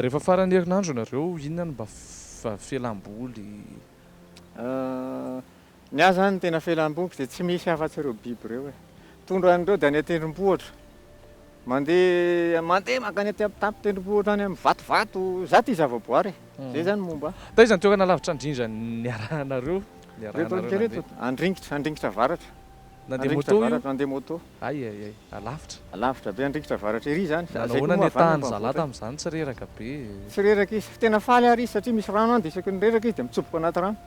Rehefa faran'ny herinandro nareo inona no mba fialamboly? Ny ahy zany tena fialamboliko dia tsy misy afa-tsy ireo biby ireo e. Tondran'ireo dia any an-tendrombohitra. Mandeha makany aty amin'ny tampy tendrombohitra any amin'ny vatovato, zaty zavaboary. Zay zany momba. Taiza ny toerana lavitra indrindra niarahanareo? Reto andringitra varatra. Nandeha moto io? Nandeha moto. Ay, alavitra. Alavitra be andringitra varatra ery zany. Ahoana ny tany zalahy tamin'izany tsy reraka be? Tsy reraka izy, tena faly ary izy satria misy rano any dia isaky ny reraka izy dia mitsoboka anaty rano.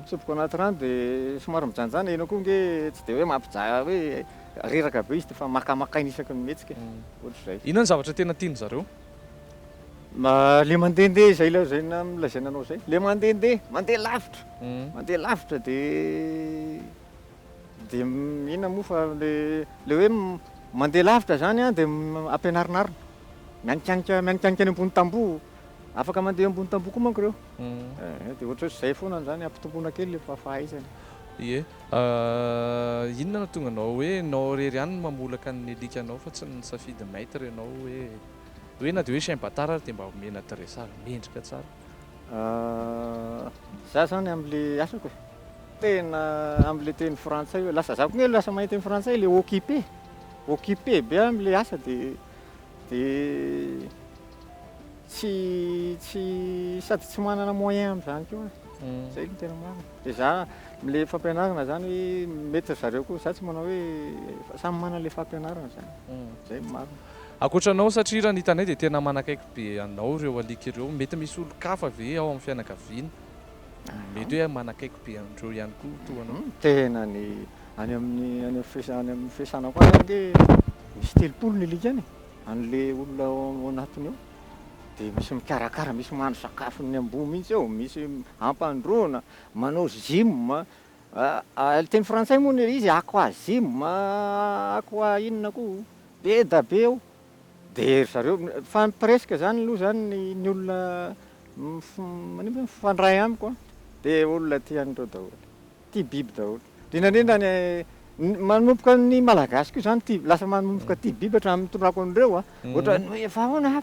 Mitsoboka anaty rano dia somary mijanjana eno koa nge tsy dia hoe mampijaha hoe reraka be izy dia fa makamakaina isaky ny mihetsika. Ohatr'izay. Inona ny zavatra tena tiany zareo? Le mandehandeha izay lazaina anao izay. Le mandeha lavitra. Mandeha lavitra dia inona moa fa le hoe mandeha lavitra zany a dia ampianarinarina. Mianikanika any ambony tamboho. Afaka mandeha ambony tamboho koa manko ireo. Dia ohatr'izay foana zany ampitomboana kely le fahaizana. Ie. Inona no tonga anao hoe nao rery ihany no mamolaka ny alikanao fa tsy nisafidy maître ianao hoe na dia hoe saimbatara dia mba omena dresara mendrika tsara? Za zany amin'le asako e. Tena amin'le teny frantsay hoe lasa za koa lasa mahay teny frantsay le occupé be amin'le asa dia tsy sady tsy manana moyen amin'izany koa. Zay no tena marina. Dia za le fampianarana zany hoe mety zareo koa za tsy manao hoe samy manana le fampianarana zany. Zay marina. Ankoatranao satria raha ny tanay dia tena manakaiky be anao ireo alika ireo. Mety misy olon-kafa ve ao amin'ny fianakaviana? Mety hoe manakaiky be andreo ihany koa toanao? Tena ny any amin'ny fiasanako any misy 3 ny alika any. An'le olona ao anatiny ao. Dia misy mikarakara, misy mahandro sakafo ny amboa mihitsy ao, misy ampandroana, manao gym. Teny frantsay moa izy aquagym, inona koa be da be ao. Dia zareo fa presque zany aloha zany ny olona mifandray amiko a dia olona tia an'ireo daholo, tia biby daholo. Indrindra manomboka ny malagasy koa zany lasa manomboka tia biby hatramin'ny tondrako an'ireo ohatra hoe fa ahoana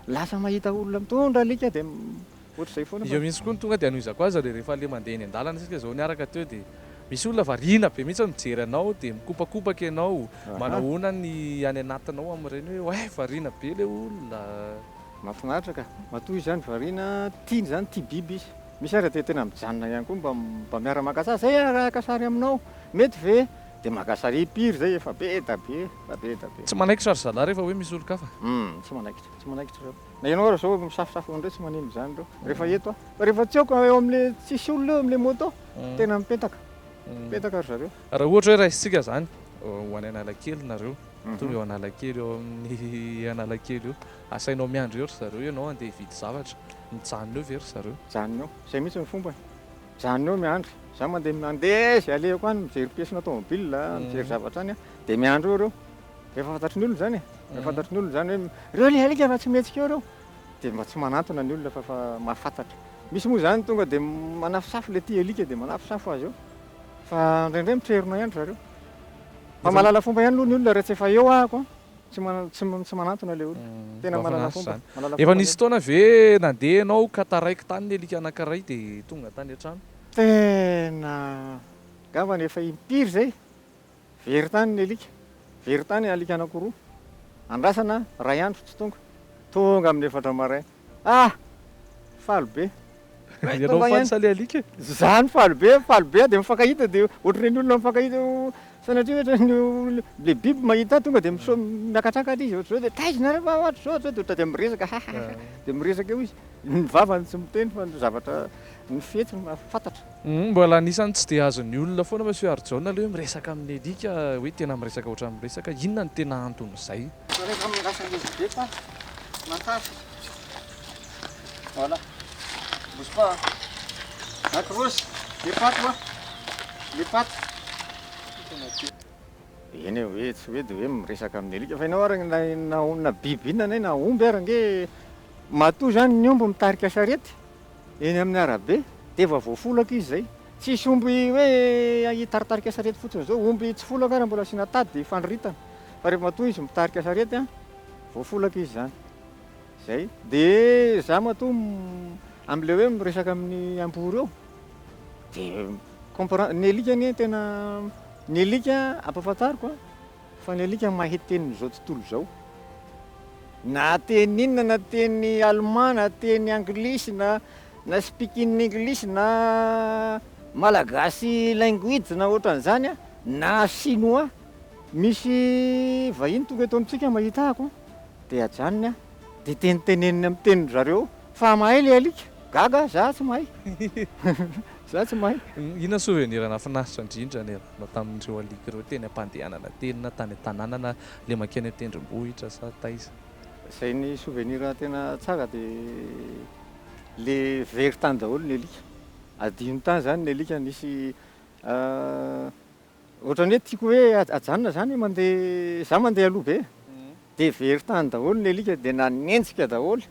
lasa mahita olona mitondra alika dia ohatr'izay foana. Io mihitsy koa ny tonga dia anohizako azy rehefa le mandeha eny an-dalana isika zao niaraka teo dia misy olona variana be mihitsy mijery anao dia mikopakopaka ianao, manahoana ny any anatinao amin'ireny hoe variana be le olona. Mahafinaritra ka, matoy zany variana, tiany zany tia biby izy. Misy ary dia tena mijanona ihany koa mba miara-maka sary. Zay araka sary aminao, mety ve? Dia maka sary impiry zay efa be da be. Tsy manaikitra ry zalahy rehefa hoe misy olon-kafa? Tsy manaikitra ireo. Na ianao raha zao misafosafo andreo tsy manino izany ireo. Rehefa eto rehefa tsy eo eo amin'le tsisy olona eo amin'le moto tena mipetaka ry zareo. Raha ohatra hoe raisitsika zany ho any Analakely nareo, tonga eo Analakely eo amin'ny Analakely eo, asainao miandry eo ry zareo ianao andeha hividy zavatra, mijanona eo ve ry zareo? Mijanona eo, izay mihitsy ny fombany. Mijanona eo miandry. Za mandeha izay alehako any mijery piesina tômôbila, mijery zavatra any dia miandry eo ireo. Rehefa fantatry ny olona zany rehefa fantatry ny olona zany hoe ireo le alika fa tsy mihetsika eo ireo dia mba tsy manantona ny olona fa mahafantatra. Misy moa zany tonga dia manafosafo le tia alika dia manafosafo azy eo. Fa indraindray mitrerona ihany zareo. Fa mahalala fomba ihany aloha ny olona rehefa efa eo ahako tsy manantona le olona. Tena mahalala fomba. Efa nisy fotoana ve nandeha ianao ka taraiky tany ny alika anankiray dia tonga tany an-trano? Tena angambany efa impiry zay. Very tany ny alika. Very tany alika anankiroa. Andrasana ray andro tsy tonga amin'ny 4 maraina. Faly be. Ianao fansa le alika? Zany faly be dia mifankahita dia ohatran'ny olona mifankahita sanatria ohatra le biby mahita tonga dia miakatraka izy ohatr'izao dia taizina rehefa ohatr'izao ohatra dia miresaka dia miresaka eo izy. Ny vavany tsy miteny fa zavatra ny fihetsiny mahafantatra. Mbola anisany tsy dia azon'ny olona foana Monsieur Harijaona le hoe miresaka amin'ny alika hoe tena miresaka ohatran'ny miresaka. Inona ny tena anton'izay? Rehefa mirasany izy be fa matafy. Voilà. Bouge pas. Accroche. Les pattes. Eny hoe tsy hoe dia hoe miresaka amin'ny alika fa ianao ary na biby inona na omby ary nge matoa zany ny omby mitarika sarety eny amin'ny arabe dia efa voafolaka izy zay. Tsisy omby hoe hitaritarika sarety fotsiny zao, omby tsy folaka ary mbola asiana tady dia ifandritana. Fa rehefa matoa izy mitarika sarety voafolaka izy zany. Zay. De za matoa am'le hoe miresaka amin'ny ambory eo de ny alika ny tena ny alika ampahafantariko fa ny alika mahay tenin'izao tontolo zao. Na teny inona na teny allemand na teny anglisy na speaking english na malagasy language na ohatran'izany na chinois. Misy vahiny tonga eto amintsika mahita ako de ajanony de teniteneniny amin'ny tenin zareo fa mahay le alika. Gaga za tsy mahay. Za tsy mahay. Inona souvenir nahafinaritra indrindra no tamin'ireo alika ireo teny ampandehanana teny na tany an-tanàna na le makeny an-tendrombohitra sa taiza? Zay ny souvenir tena tsara de le very tany daholo ny alika. Adino tany zany ny alika nisy ohatran'ny hoe tiako hoe ajanona zany mandeha za mandeha aloha be de very tany daholo ny alika de nanenjika daholo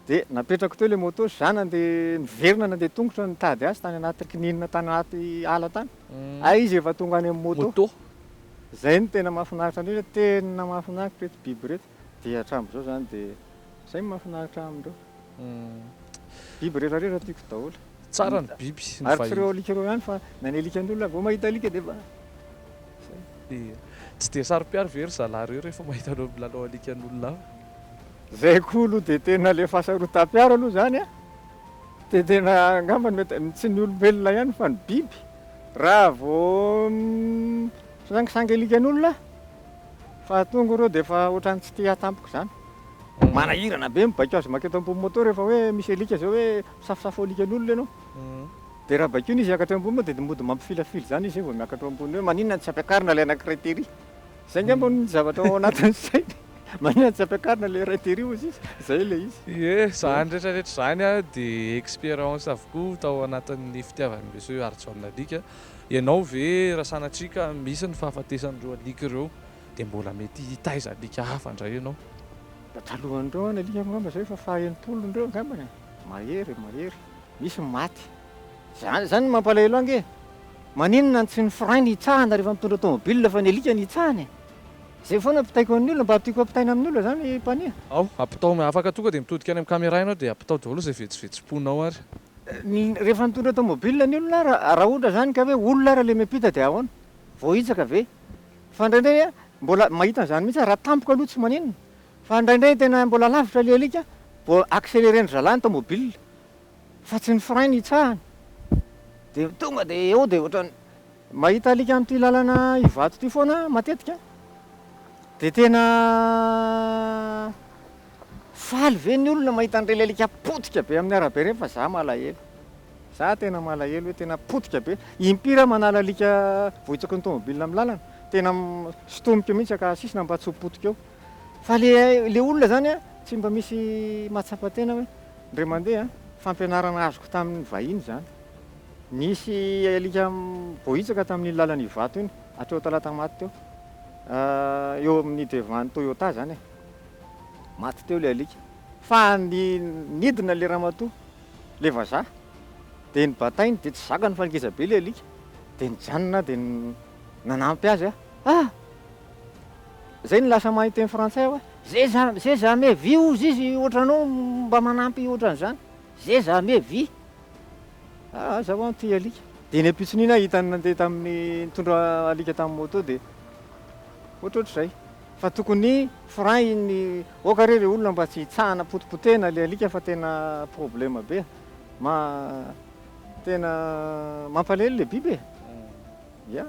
de napetrako teo le moto za nandeha niverina nandeha tongotra nitady azy tany anaty kininina tany anaty ala tany. Izy efa tonga any amin'ny moto. Zay ny tena mahafinaritra indrindra tena mahafinaritra reto biby reto de hatramin'izao zany de zay mahafinaritra amindreo. Biby rehetrarehetra tiako daholo. Tsara ny biby ary tsy ireo alika ireo ihany fa na ny alikan'olona vao mahita alika de tsy de saro-piaro very zalahy reo rehefa mahita anao milalao alikan'olona. Zay koa aloha de tena le fahasarotam-piaro aloha zany de tena angamba mety tsy ny olombelona ihany fa ny biby raha vao sangisangy alikan'olona fa tonga ireo de efa ohatran'ny tsy tia tampoka zany. Manahirana be mibaiko azy maketo ambony moto rehefa hoe misy alika zao hoe misafosafo alikan'olona ianao. De raha bakeo izy hiakatra ambony moa de mody mampifilafily zany izy vao miakatra ambony hoe maninona tsy ampiakarina le anankiray tery. Zay ngamba ny zavatra ao anatin'izay. Maninona tsy ampiakarina le iray tery izy zay le izy. Zany rehetrarehetra zany de expérience avokoa tao anatin'ny fitiavan'ny Monsieur Harijaona alika. Ianao ve raha sanatrika misy ny fahafatesan'ireo alika ireo de mbola mety hitaiza alika hafa indray ianao? Talohan'ireo ny alika ngamba zay fa faha-enimpolo ndreo ngambany. Mahery. Misy maty. Zany mampalahelo ange. Maninona tsy ny frein ny hitsahana rehefa mitondra tomobile fa ny alika ny hitsahany. Zay foana apitaiko amin'ny olona mba apitiako apitaina amin'ny olona zany mpania. Apitao afaka tonga de mitodika any amin'ny caméra ianao de apitao daholo zay vetsivetsomponao ary. Rehefa mitondra tomobile ny olona raha ohatra zany ka hoe olona raha le miampita de ahoana? Vao hitsaka ve? Fa indraindray mbola mahita an'izany mihitsy raha tampoka aloha tsy maninona. Fa indraindray tena mbola lavitra le alika vao accéléré-ny zalahy ny tomobile fa tsy ny frein ny hitsahany. De tonga de eo de ohatrany mahita alika amin'ity lalana Ivato ty foana matetika de tena faly ve ny olona mahita an'ireny alika potika be amin'ny arabe ireny fa za malahelo. Za tena malahelo hoe tena potika be. Impira manala alika vohitsaka ny tomobile amin'ny lalana tena sitomika mihitsy ka sisina mba tsy ho potika eo. Fa le olona zany tsy mba misy mahatsapa-tena hoe ndray mandeha fampianarana azoko tamin'ny vahiny zany. Nisy alika vohitsaka tamin'ny lalana Ivato iny hatreo talata maty teo. Eo amin'ny devant Toyota zany maty teo le alika. Fa nidina le ramatoa le vazaha de ny batainy de tsy zakany fa ngeza be le alika de nijanona de nanampy azy zay ny lasa mahay teny frantsay hoe j'ai jamais vu ozy izy ohatranao mba manampy ohatran'izany. J'ai jamais vu. Zaho ty alika de ny ampitson'iny hitany nandeha tamin'ny nitondra alika tamin'ny moto de ohatrohatr'izay. Fa tokony frein ny oka re olona mba tsy hitsahana potipotena le alika fa tena problème be. Tena mampalahelo le biby. Ya.